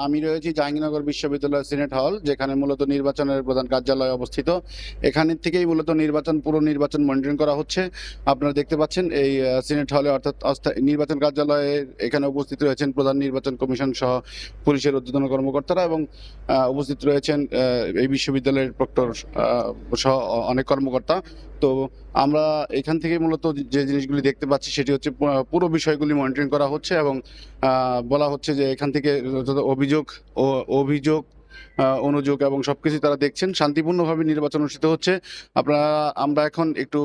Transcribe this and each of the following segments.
আমি রয়েছি জাহাঙ্গীরনগর বিশ্ববিদ্যালয় সিনেট হল, যেখানে মূলত নির্বাচনের প্রধান কার্যালয় অবস্থিত। এখান থেকেই মূলত পুরো নির্বাচন মনিটরিং করা হচ্ছে। আপনারা দেখতে পাচ্ছেন এই সিনেট হলে, অর্থাৎ নির্বাচন কার্যালয়ে এখানে উপস্থিত রয়েছেন প্রধান নির্বাচন কমিশন সহ পুলিশের ঊর্ধ্বতন কর্মকর্তারা, এবং উপস্থিত রয়েছেন এই বিশ্ববিদ্যালয়ের প্রক্টর সহ অনেক কর্মকর্তা। তো আমরা এখান থেকে মূলত যে জিনিসগুলি দেখতে পাচ্ছি সেটি হচ্ছে পুরো বিষয়গুলি মনিটরিং করা হচ্ছে, এবং বলা হচ্ছে যে এখান থেকে যত অভিযোগ অনুযোগ এবং সবকিছু তারা দেখছেন। শান্তিপূর্ণভাবে নির্বাচন অনুষ্ঠিত হচ্ছে। আমরা এখন একটু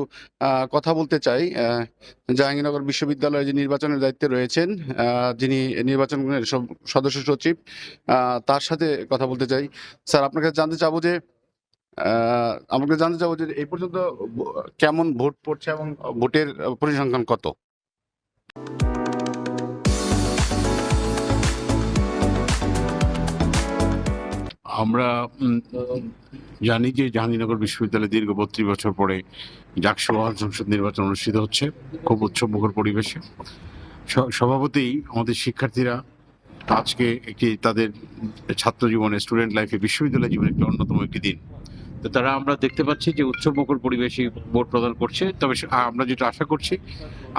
কথা বলতে চাই জাহাঙ্গীরনগর বিশ্ববিদ্যালয়ে যে নির্বাচনের দায়িত্বে রয়েছেন, যিনি নির্বাচন সদস্য সচিব, তার সাথে কথা বলতে চাই। স্যার, আপনাকে জানতে চাবো যে এই পর্যন্ত কেমন ভোট পড়ছে এবং ভোটের পরিসংখ্যান কত? আমরা জানি যে জাহাঙ্গীরনগর বিশ্ববিদ্যালয়ে দীর্ঘ 32 বছর পরে জাকসু সংসদ নির্বাচন অনুষ্ঠিত হচ্ছে খুব উৎসবমুখর পরিবেশে। স্বভাবতই আমাদের শিক্ষার্থীরা আজকে তাদের ছাত্র জীবনে, স্টুডেন্ট লাইফে, বিশ্ববিদ্যালয় জীবনে একটি অন্যতম একটি দিন। তো তারা আমরা দেখতে পাচ্ছি যে উৎসবমুখর পরিবেশে ভোট প্রদান করছে। তবে আমরা যেটা আশা করছি,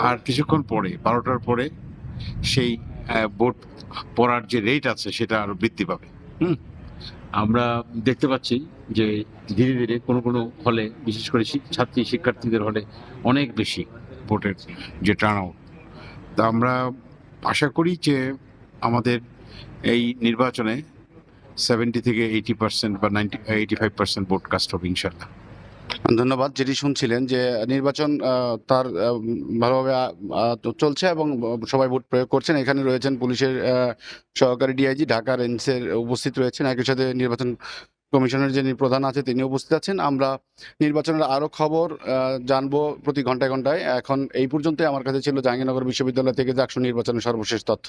আর কিছুক্ষণ পরে 12টার পরে সেই ভোট পড়ার যে রেট আছে সেটা আরো বৃদ্ধি পাবে। আমরা দেখতে পাচ্ছি যে ধীরে ধীরে কোনো কোনো হলে, বিশেষ করে শিক্ষার্থীদের হলে অনেক বেশি ভোটের যে টার্ন আউট। তা আমরা আশা করি যে আমাদের এই নির্বাচনে 70 থেকে 80% বা 85% ভোট কাস্ট হবে ইনশাল্লাহ। ধন্যবাদ। যেটি শুনছিলেন যে নির্বাচন তার ভালোভাবে চলছে এবং সবাই ভোট প্রয়োগ করছেন। এখানে রয়েছেন পুলিশের সহকারী ডিআইজি, ঢাকা রেঞ্জের উপস্থিত রয়েছেন। একই সাথে নির্বাচন কমিশনের যিনি প্রধান আছে তিনি উপস্থিত আছেন। আমরা নির্বাচনের আরও খবর জানবো প্রতি ঘন্টায় ঘন্টায়। এখন এই পর্যন্তই আমার কাছে ছিল জাহাঙ্গীরনগর বিশ্ববিদ্যালয় থেকে জাকসু নির্বাচনের সর্বশেষ তথ্য।